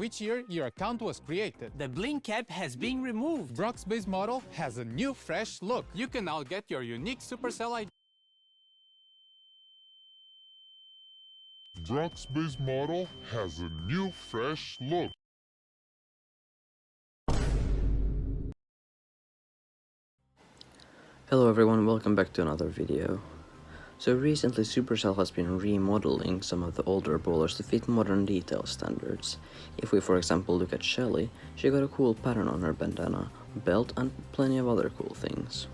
Which year your account was created. The blink cap has been removed. Brock's base model has a new fresh look. You can now get your unique Supercell ID. Brock's base model has a new fresh look. Hello everyone, welcome back to another video. So recently Supercell has been remodeling some of the older brawlers to fit modern detail standards. If we for example look at Shelly, she got a cool pattern on her bandana, belt and plenty of other cool things.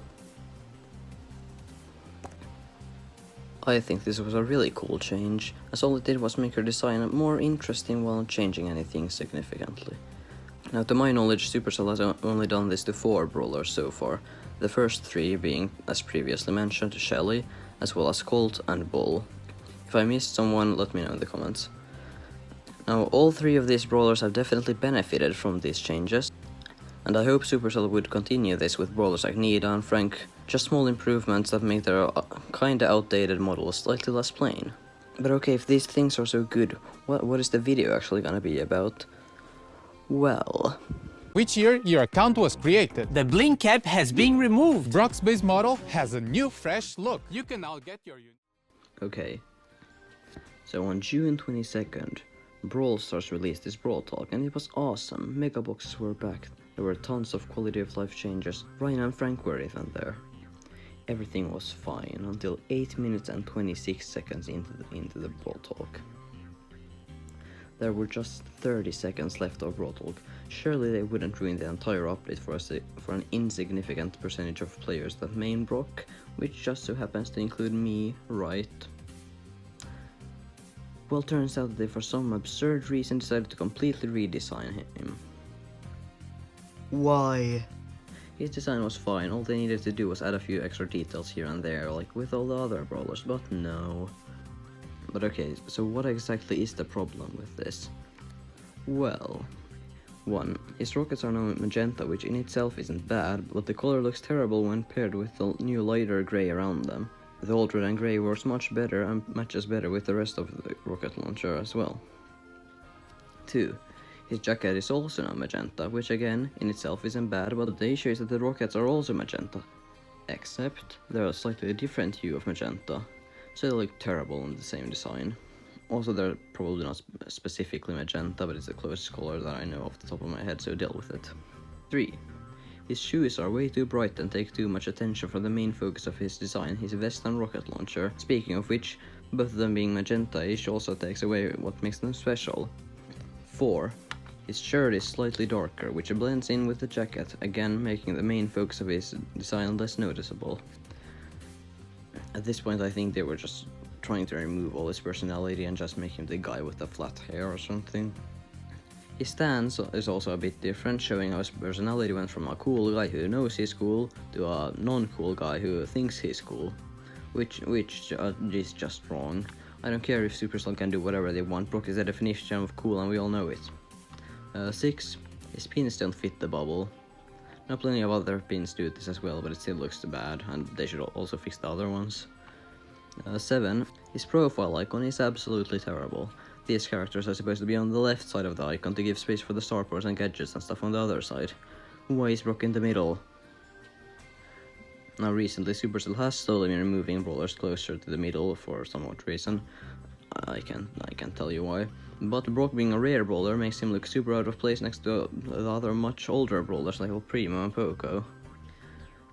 I think this was a really cool change, as all it did was make her design more interesting while not changing anything significantly. Now to my knowledge, Supercell has only done this to 4 brawlers so far, the first 3 being, as previously mentioned, Shelly, as well as Colt and Bull. If I missed someone, let me know in the comments. Now all 3 of these brawlers have definitely benefited from these changes, and I hope Supercell would continue this with brawlers like Nida and Frank, just small improvements that make their kinda outdated models slightly less plain. But okay, if these things are so good, what is the video actually gonna be about? Well... Which year your account was created. The blink cap has been removed. Brock's base model has a new fresh look. You can now get your Okay. So on June 22nd, Brawl Stars released this Brawl Talk and it was awesome. Mega boxes were back. There were tons of quality of life changes. Ryan and Frank were even there. Everything was fine until 8 minutes and 26 seconds into the Brawl Talk. There were just 30 seconds left of Brawl Talk. Surely they wouldn't ruin the entire update for an insignificant percentage of players that main Brock, which just so happens to include me, right? Well, turns out that they for some absurd reason decided to completely redesign him. Why? His design was fine, all they needed to do was add a few extra details here and there, like with all the other brawlers, but no. But okay, so what exactly is the problem with this? Well, 1. His rockets are now magenta, which in itself isn't bad, but the color looks terrible when paired with the new lighter grey around them. The old red and grey works much better and matches better with the rest of the rocket launcher as well. 2. His jacket is also now magenta, which again, in itself isn't bad, but the issue is that the rockets are also magenta. Except, they're a slightly different hue of magenta, so they look terrible in the same design. Also, they're probably not specifically magenta, but it's the closest color that I know off the top of my head, so deal with it. 3. His shoes are way too bright and take too much attention from the main focus of his design, his vest and rocket launcher. Speaking of which, both of them being magenta-ish also takes away what makes them special. 4. His shirt is slightly darker, which blends in with the jacket, again making the main focus of his design less noticeable. At this point I think they were just trying to remove all his personality and just make him the guy with the flat hair or something. His stance is also a bit different, showing how his personality went from a cool guy who knows he's cool to a non-cool guy who thinks he's cool, which is just wrong. I don't care if Supercell can do whatever they want, Brock is the definition of cool and we all know it. 6. His pins don't fit the bubble. Now plenty of other pins do this as well, but it still looks bad, and they should also fix the other ones. 7. His profile icon is absolutely terrible. These characters are supposed to be on the left side of the icon to give space for the star powers and gadgets and stuff on the other side. Why is Brock in the middle? Now recently Supercell has slowly been removing brawlers closer to the middle for some odd reason. I can't tell you why. But Brock being a rare brawler makes him look super out of place next to the other much older brawlers like El Primo and Poco.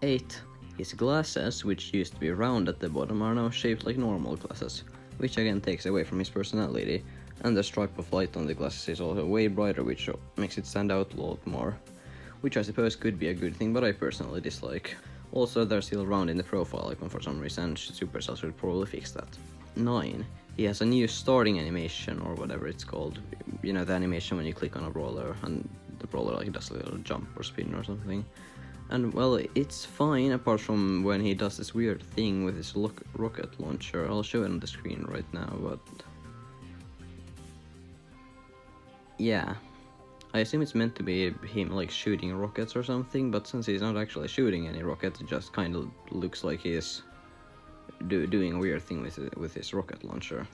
8. His glasses, which used to be round at the bottom, are now shaped like normal glasses, which again takes away from his personality, and the stripe of light on the glasses is also way brighter, which makes it stand out a lot more, which I suppose could be a good thing, but I personally dislike. Also, they're still round in the profile icon for some reason, Supercell should probably fix that. 9. He has a new starting animation, or whatever it's called. You know, the animation when you click on a brawler and the brawler like does a little jump or spin or something. And well, it's fine apart from when he does this weird thing with his rocket launcher. I'll show it on the screen right now, but... yeah. I assume it's meant to be him like shooting rockets or something, but since he's not actually shooting any rockets, it just kind of looks like he's doing a weird thing with his rocket launcher.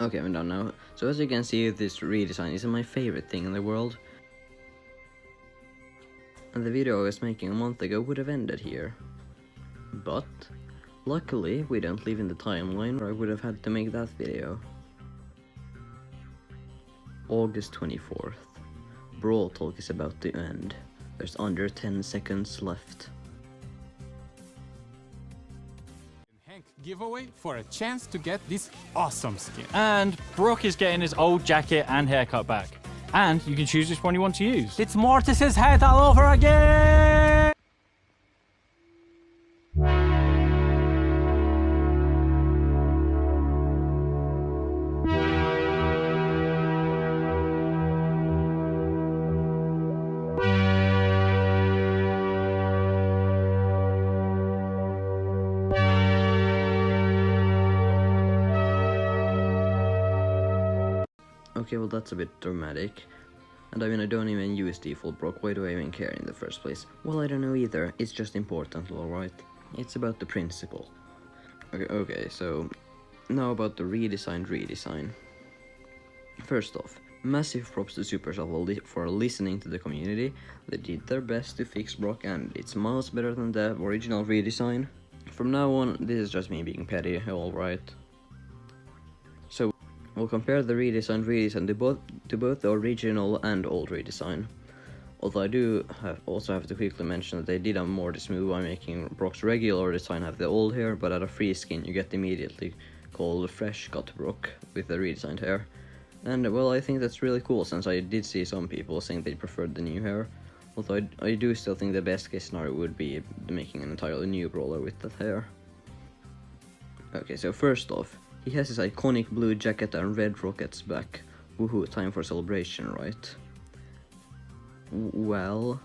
Okay, I'm done now. So as you can see, this redesign isn't my favorite thing in the world. And the video I was making a month ago would have ended here. But, luckily, we don't live in the timeline where I would have had to make that video. August 24th. Brawl Talk is about to end. There's under 10 seconds left. Hank giveaway for a chance to get this awesome skin. And Brock is getting his old jacket and haircut back. And you can choose which one you want to use. It's Mortis's head all over again! Okay, well that's a bit dramatic. And I mean, I don't even use default Brock, why do I even care in the first place? Well, I don't know either, it's just important, alright? It's about the principle. Okay, so now about the redesign. First off, massive props to Supercell for listening to the community. They did their best to fix Brock and it's miles better than the original redesign. From now on, this is just me being petty, alright? So, we'll compare the redesign to both the original and old redesign. Although I do also have to quickly mention that they did a more this move by making Brock's regular design have the old hair, but at a free skin you get immediately called Fresh Cut Brock with the redesigned hair. And well, I think that's really cool since I did see some people saying they preferred the new hair. Although I do still think the best case scenario would be making an entirely new brawler with that hair. Okay, so first off, he has his iconic blue jacket and red rockets back. Woohoo, time for celebration, right? Well,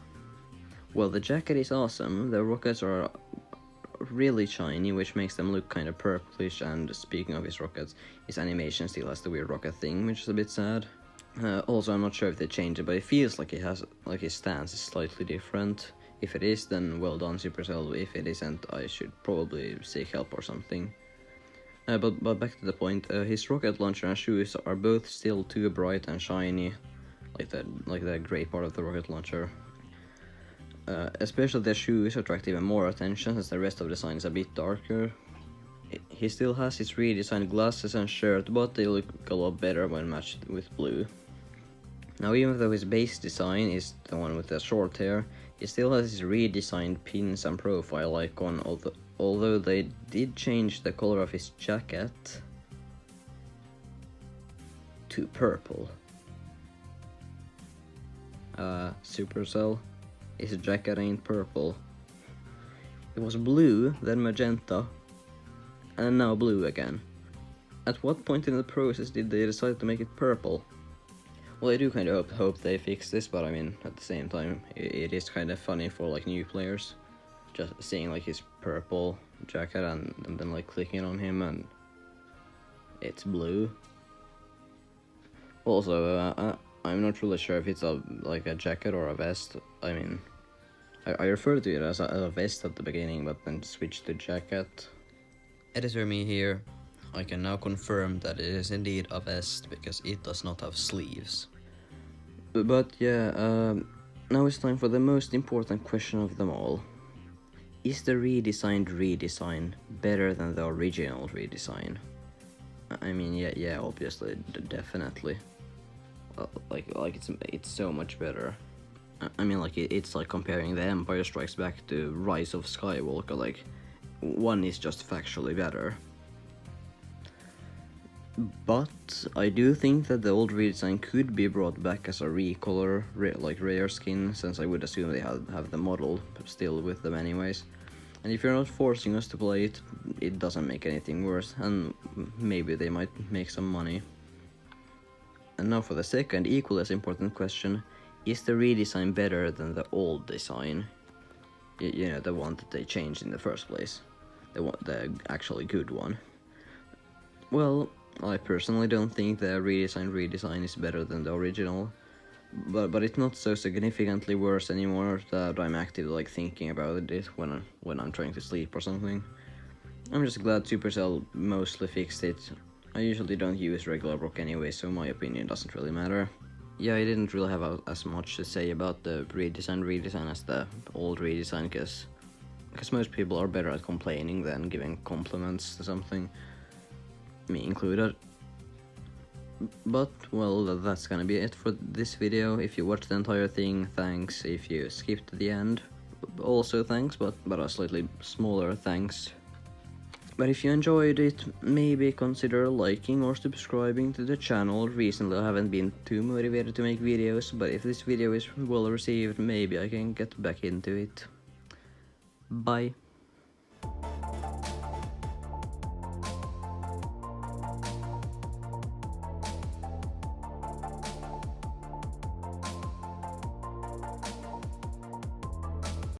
the jacket is awesome, the rockets are really shiny, which makes them look kind of purplish, and speaking of his rockets, his animation still has the weird rocket thing, which is a bit sad. Also, I'm not sure if they changed it, but it feels like his stance is slightly different. If it is, then well done Supercell. If it isn't, I should probably seek help or something. But back to the point, his rocket launcher and shoes are both still too bright and shiny, like the gray part of the rocket launcher. Especially the shoes attract even more attention since the rest of the design is a bit darker. He still has his redesigned glasses and shirt, but they look a lot better when matched with blue. Now, even though his base design is the one with the short hair, he still has his redesigned pins and profile icon, although they did change the color of his jacket to purple. Supercell, his jacket ain't purple. It was blue, then magenta, and now blue again. At what point in the process did they decide to make it purple? Well, I do kind of hope they fix this, but I mean, at the same time, it is kind of funny for like new players. Just seeing like his purple jacket and then like clicking on him and it's blue. Also, I'm not really sure if it's like a jacket or a vest. I mean, I referred to it as a vest at the beginning, but then switched to jacket. Editor me here. I can now confirm that it is indeed a vest because it does not have sleeves. But yeah, now it's time for the most important question of them all. Is the redesigned redesign better than the original redesign? I mean, yeah, obviously, definitely. Like it's so much better. I mean, like it's like comparing the Empire Strikes Back to Rise of Skywalker. Like, one is just factually better. But I do think that the old redesign could be brought back as a recolor, like rare skin, since I would assume they have the model still with them anyways. And if you're not forcing us to play it, it doesn't make anything worse, and maybe they might make some money. And now for the second, equally as important question, is the redesign better than the old design? You know, the one that they changed in the first place. The actually good one. Well, I personally don't think the redesign is better than the original, but it's not so significantly worse anymore that I'm actively like thinking about it when I'm trying to sleep or something. I'm just glad Supercell mostly fixed it, I usually don't use regular Brock anyway, so my opinion doesn't really matter. Yeah, I didn't really have as much to say about the redesign as the old redesign, because most people are better at complaining than giving compliments to something, me included. But, well, that's gonna be it for this video. If you watched the entire thing, thanks. If you skipped to the end, also thanks, but a slightly smaller thanks. But if you enjoyed it, maybe consider liking or subscribing to the channel. Recently I haven't been too motivated to make videos, but if this video is well received, maybe I can get back into it. Bye.